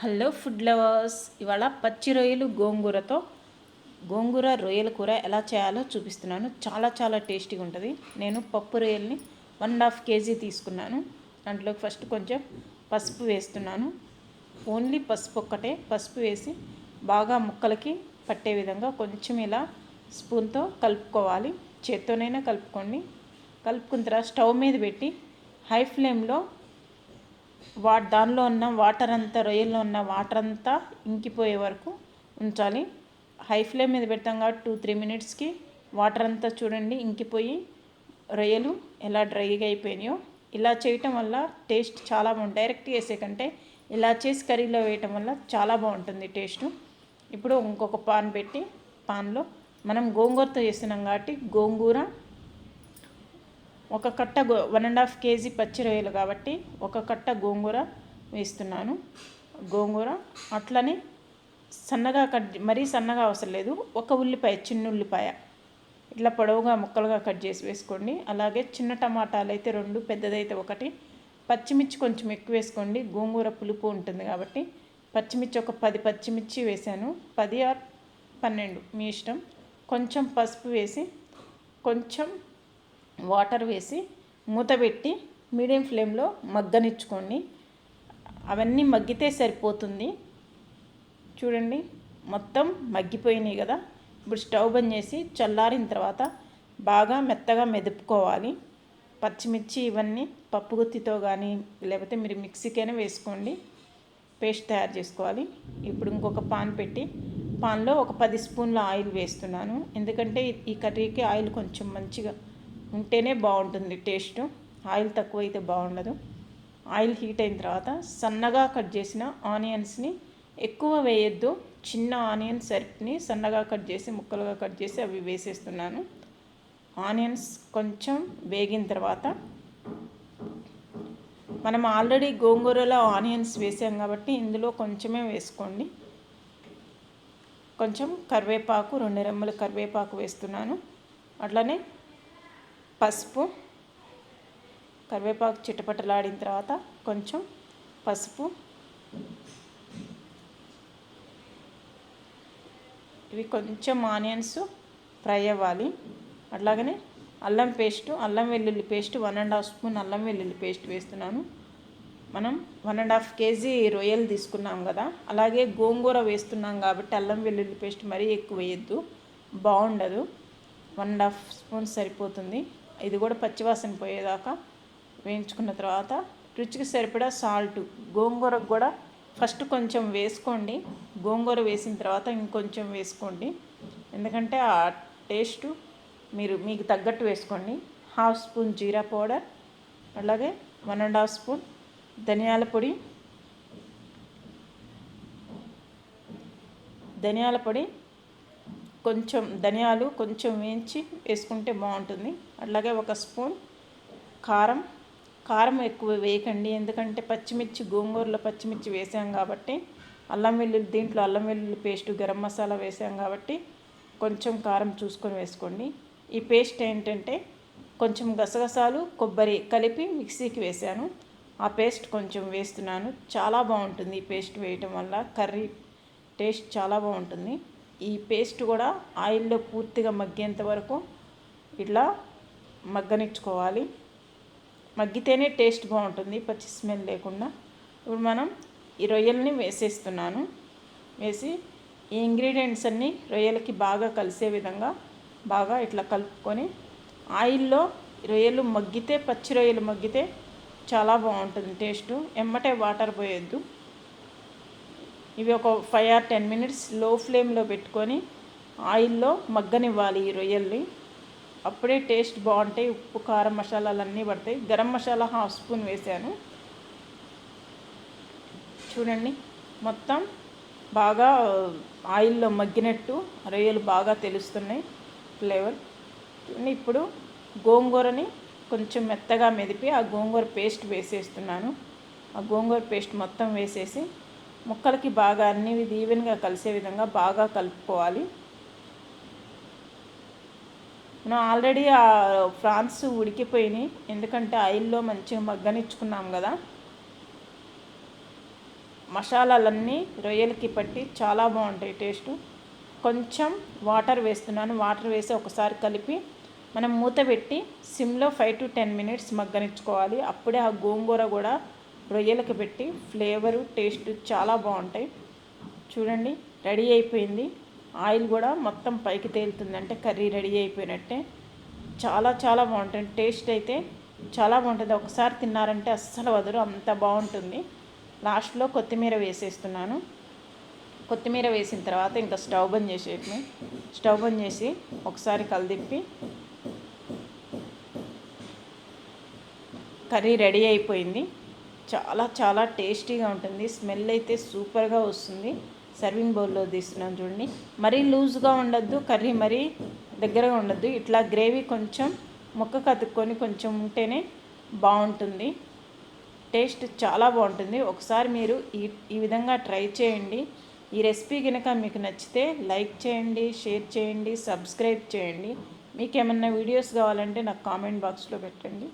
Hello food lovers, ఇవాళ పచ్చి రొయ్యలు గోంగూర రొయ్యల కూర ఎలా చేయాలో చూపిస్తున్నాను. చాలా చాలా టేస్టీగా ఉంటుంది. నేను పప్పు రొయ్యల్ని 1.5 kg తీసుకున్నాను. దాంట్లోకి ఫస్ట్ కొంచెం పసుపు వేస్తున్నాను. ఓన్లీ పసుపు ఒక్కటే. పసుపు వేసి బాగా ముక్కలకి పట్టే విధంగా కొంచెం ఇలా స్పూన్తో కలుపుకోవాలి. చేత్తోనైనా కలుపుకోండి. కలుపుకున్న తర్వాత స్టవ్ మీద పెట్టి హై ఫ్లేమ్లో దానిలో ఉన్న వాటర్ అంతా, రొయ్యల్లో ఉన్న వాటర్ అంతా ఇంకిపోయే వరకు ఉంచాలి. హై ఫ్లేమ్ మీద పెడతాం కాబట్టి 2-3 minutesకి వాటర్ అంతా చూడండి ఇంకిపోయి రొయ్యలు ఎలా డ్రైగా అయిపోయినాయో. ఇలా చేయటం వల్ల టేస్ట్ చాలా బాగుంటుంది. డైరెక్ట్గా వేసే కంటే ఇలా చేసి కర్రీలో వేయటం వల్ల చాలా బాగుంటుంది టేస్టు. ఇప్పుడు ఇంకొక పాన్ పెట్టి పాన్లో మనం గోంగూరతో చేస్తున్నాం కాబట్టి గోంగూర ఒక కట్ట 1.5 kg పచ్చి రొయ్యలు కాబట్టి ఒక కట్ట గోంగూర వేస్తున్నాను. గోంగూర అట్లనే సన్నగా మరీ సన్నగా అవసరం లేదు. ఒక ఉల్లిపాయ, చిన్న ఉల్లిపాయ ఇట్లా పొడవుగా ముక్కలుగా కట్ చేసి వేసుకోండి. అలాగే చిన్న టమాటాలు అయితే 2, పెద్దదైతే 1. పచ్చిమిర్చి కొంచెం ఎక్కువ వేసుకోండి. గోంగూర పులుపు ఉంటుంది కాబట్టి పచ్చిమిర్చి ఒక 10 పచ్చిమిర్చి వేసాను. 10 or 12 మీ ఇష్టం. కొంచెం పసుపు వేసి కొంచెం వాటర్ వేసి మూత పెట్టి మీడియం ఫ్లేమ్లో మగ్గనిచ్చుకోండి. అవన్నీ మగ్గితే సరిపోతుంది. చూడండి మొత్తం మగ్గిపోయినాయి కదా. ఇప్పుడు స్టవ్ బంద్ చేసి చల్లారిన తర్వాత బాగా మెత్తగా మెదుపుకోవాలి. పచ్చిమిర్చి ఇవన్నీ పప్పు గుత్తితో కానీ లేకపోతే మీరు మిక్సీకైనా వేసుకోండి. పేస్ట్ తయారు చేసుకోవాలి. ఇప్పుడు ఇంకొక పాన్ పెట్టి పాన్లో ఒక 10 స్పూన్ల ఆయిల్ వేస్తున్నాను. ఎందుకంటే ఈ కర్రీకి ఆయిల్ కొంచెం మంచిగా ఉంటేనే బాగుంటుంది టేస్ట్. ఆయిల్ తక్కువ అయితే బాగుండదు. ఆయిల్ హీట్ అయిన తర్వాత సన్నగా కట్ చేసిన ఆనియన్స్ని, ఎక్కువ వేయొద్దు, చిన్న ఆనియన్ సరిని సన్నగా కట్ చేసి ముక్కలుగా కట్ చేసి అవి వేసేస్తున్నాను. ఆనియన్స్ కొంచెం వేగిన తర్వాత మనం ఆల్రెడీ గోంగూరలో ఆనియన్స్ వేసాం కాబట్టి ఇందులో కొంచెమే వేసుకోండి. కొంచెం కరివేపాకు, 2 రెమ్మల కరివేపాకు వేస్తున్నాను. అట్లనే పసుపు, కరివేపాకు చిటపటలాడిన తర్వాత కొంచెం పసుపు, ఇవి కొంచెం ఆనియన్స్ ఫ్రై అవ్వాలి. అట్లాగనే అల్లం వెల్లుల్లి పేస్ట్ 1.5 స్పూన్ అల్లం వెల్లుల్లి పేస్ట్ వేస్తున్నాను. మనం 1.5 kg రొయ్యలు తీసుకున్నాం కదా, అలాగే గోంగూర వేస్తున్నాం కాబట్టి అల్లం వెల్లుల్లి పేస్ట్ మరీ ఎక్కువ వేయద్దు, బాగుండదు. 1.5 స్పూన్ సరిపోతుంది. ఇది కూడా పచ్చివాసన పోయేదాకా వేయించుకున్న తర్వాత రుచికి సరిపడా సాల్ట్, గోంగూరకు కూడా ఫస్ట్ కొంచెం వేసుకోండి. గోంగూర వేసిన తర్వాత ఇంకొంచెం వేసుకోండి. ఎందుకంటే ఆ టేస్టు మీకు తగ్గట్టు వేసుకోండి. 1/2 స్పూన్ జీరా పౌడర్, అలాగే 1.5 స్పూన్ ధనియాల పొడి, కొంచెం ధనియాలు కొంచెం వేయించి వేసుకుంటే బాగుంటుంది. అట్లాగే 1 స్పూన్ కారం ఎక్కువ వేయకండి. ఎందుకంటే గోంగూరలో పచ్చిమిర్చి వేసాం కాబట్టి, దీంట్లో అల్లం వెల్లుల్లి పేస్ట్, గరం మసాలా వేసాం కాబట్టి కొంచెం కారం చూసుకొని వేసుకోండి. ఈ పేస్ట్ ఏంటంటే కొంచెం గసగసాలు, కొబ్బరి కలిపి మిక్సీకి వేసాను. ఆ పేస్ట్ కొంచెం వేస్తున్నాను. చాలా బాగుంటుంది ఈ పేస్ట్ వేయటం వల్ల. కర్రీ టేస్ట్ చాలా బాగుంటుంది. ఈ పేస్ట్ కూడా ఆయిల్లో పూర్తిగా మగ్గేంత వరకు ఇట్లా మగ్గనిచ్చుకోవాలి. మగ్గితేనే టేస్ట్ బాగుంటుంది, పచ్చి స్మెల్ లేకుండా. ఇప్పుడు మనం ఈ రొయ్యల్ని వేసేస్తున్నాను. వేసి ఈ ఇంగ్రీడియంట్స్ అన్నీ రొయ్యలకి బాగా కలిసే విధంగా బాగా ఇట్లా కలుపుకొని ఆయిల్లో పచ్చి రొయ్యలు మగ్గితే చాలా బాగుంటుంది టేస్టు. ఎమ్మటే వాటర్ పోయొద్దు. ఇవి ఒక 5 or 10 minutes లో ఫ్లేమ్లో పెట్టుకొని ఆయిల్లో మగ్గనివ్వాలి ఈ రొయ్యల్ని. అప్పుడే టేస్ట్ బాగుంటాయి. ఉప్పు, కారం, మసాలాలు అన్నీ పడతాయి. గరం మసాలా 1/2 స్పూన్ వేసాను. చూడండి మొత్తం బాగా ఆయిల్లో మగ్గినట్టు రొయ్యలు బాగా తెలుస్తున్నాయి ఫ్లేవర్. ఇప్పుడు గోంగూరని కొంచెం మెత్తగా మెదిపి ఆ గోంగూర పేస్ట్ వేసేస్తున్నాను. ఆ గోంగూర పేస్ట్ మొత్తం వేసేసి ముక్కలకి బాగా అన్ని ఈవెన్గా కలిసే విధంగా బాగా కలుపుకోవాలి. మనం ఆల్రెడీ ఆ ప్రాన్స్ ఉడికిపోయినాయి, ఎందుకంటే ఆయిల్లో మంచిగా మగ్గనిచ్చుకున్నాం కదా. మసాలాలన్నీ రొయ్యలకి పట్టి చాలా బాగుంటాయి టేస్ట్. కొంచెం వాటర్ వేస్తున్నాను. వాటర్ వేసి ఒకసారి కలిపి మనం మూత పెట్టి సిమ్లో 5 to 10 minutes మగ్గనిచ్చుకోవాలి. అప్పుడే ఆ గోంగూర కూడా రొయ్యలకి పెట్టి ఫ్లేవరు టేస్ట్ చాలా బాగుంటాయి. చూడండి రెడీ అయిపోయింది. ఆయిల్ కూడా మొత్తం పైకి తేలుతుంది, అంటే కర్రీ రెడీ అయిపోయినట్టే. చాలా చాలా బాగుంటుంది. టేస్ట్ అయితే చాలా బాగుంటుంది. ఒకసారి తిన్నారంటే అస్సలు వదరు, అంత బాగుంటుంది. లాస్ట్లో కొత్తిమీర వేసేస్తున్నాను. కొత్తిమీర వేసిన తర్వాత ఇంకా స్టవ్ బంద్ చేసేది. స్టవ్ బంద్ చేసి ఒకసారి కలిదిప్పి కర్రీ రెడీ అయిపోయింది. చాలా చాలా టేస్టీగా ఉంటుంది. స్మెల్ అయితే సూపర్గా వస్తుంది. సర్వింగ్ బౌల్లో తీస్తున్నాను చూడండి. మరీ లూజ్గా ఉండద్దు, కర్రీ మరీ దగ్గరగా ఉండద్దు. ఇట్లా గ్రేవీ కొంచెం ముక్క కతుక్కొని కొంచెం ఉంటేనే బాగుంటుంది. టేస్ట్ చాలా బాగుంటుంది. ఒకసారి మీరు ఈ విధంగా ట్రై చేయండి. ఈ రెసిపీ కనుక మీకు నచ్చితే లైక్ చేయండి, షేర్ చేయండి, సబ్స్క్రైబ్ చేయండి. మీకు ఏమన్నా వీడియోస్ కావాలంటే నాకు కామెంట్ బాక్స్లో పెట్టండి.